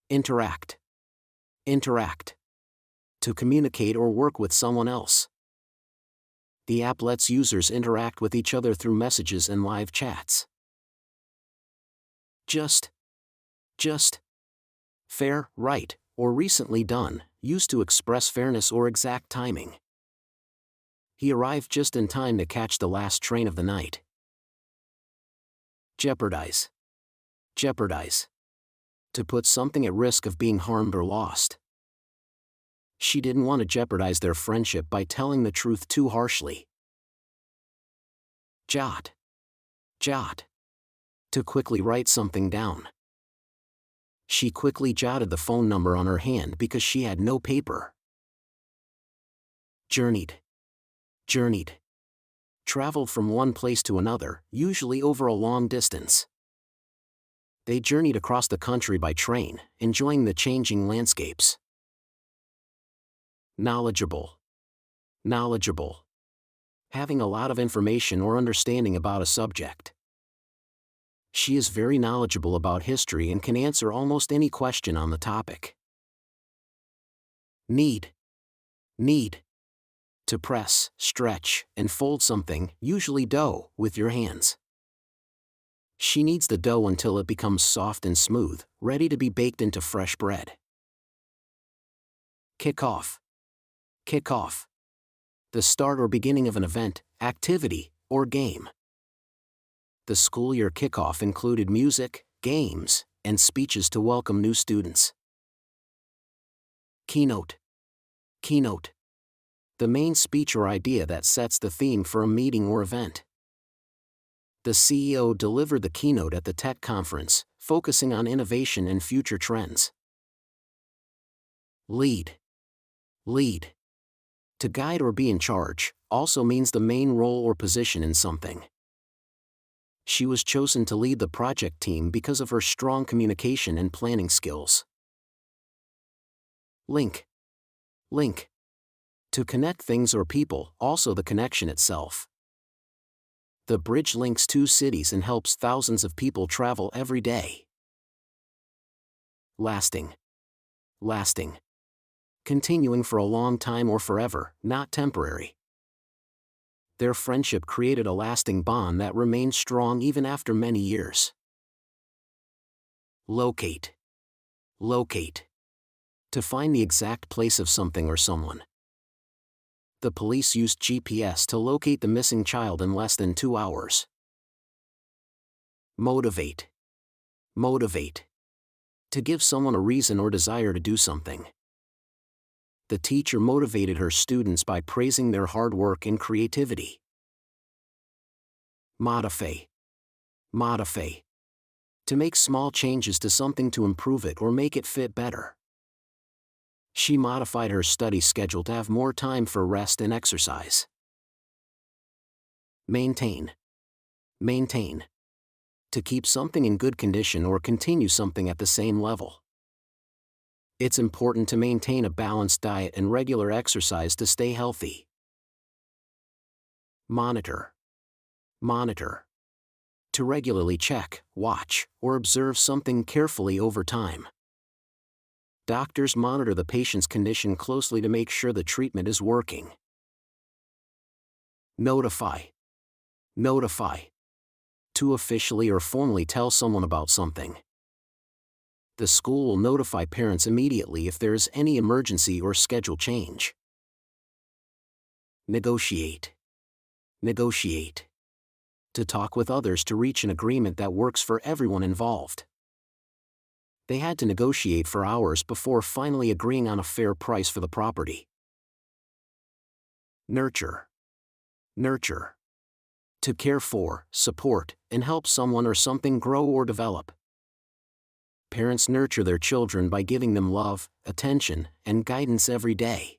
Interact. Interact. To communicate or work with someone else. The app lets users interact with each other through messages and live chats. Just. Fair, right, or recently done, used to express fairness or exact timing. He arrived just in time to catch the last train of the night. Jeopardize. Jeopardize. To put something at risk of being harmed or lost. She didn't want to jeopardize their friendship by telling the truth too harshly. Jot. Jot. To quickly write something down. She quickly jotted the phone number on her hand because she had no paper. Journeyed. Journeyed. Traveled from one place to another, usually over a long distance. They journeyed across the country by train, enjoying the changing landscapes. Knowledgeable. Knowledgeable. Having a lot of information or understanding about a subject. She is very knowledgeable about history and can answer almost any question on the topic. Knead. Knead. To press, stretch, and fold something, usually dough, with your hands. She kneads the dough until it becomes soft and smooth, ready to be baked into fresh bread. Kick off. Kick off. The start or beginning of an event, activity, or game. The school year kickoff included music, games, and speeches to welcome new students. Keynote. Keynote. The main speech or idea that sets the theme for a meeting or event. The CEO delivered the keynote at the tech conference, focusing on innovation and future trends. Lead. Lead. To guide or be in charge, also means the main role or position in something. She was chosen to lead the project team because of her strong communication and planning skills. Link. Link. To connect things or people, also the connection itself. The bridge links two cities and helps thousands of people travel every day. Lasting. Lasting. Continuing for a long time or forever, not temporary. Their friendship created a lasting bond that remained strong even after many years. Locate. Locate. To find the exact place of something or someone. The police used GPS to locate the missing child in less than 2 hours. Motivate. Motivate. To give someone a reason or desire to do something. The teacher motivated her students by praising their hard work and creativity. Modify. Modify. To make small changes to something to improve it or make it fit better. She modified her study schedule to have more time for rest and exercise. Maintain. Maintain. To keep something in good condition or continue something at the same level. It's important to maintain a balanced diet and regular exercise to stay healthy. Monitor. Monitor. To regularly check, watch, or observe something carefully over time. Doctors monitor the patient's condition closely to make sure the treatment is working. Notify. Notify. To officially or formally tell someone about something. The school will notify parents immediately if there is any emergency or schedule change. Negotiate. Negotiate. To talk with others to reach an agreement that works for everyone involved. They had to negotiate for hours before finally agreeing on a fair price for the property. Nurture. Nurture. To care for, support, and help someone or something grow or develop. Parents nurture their children by giving them love, attention, and guidance every day.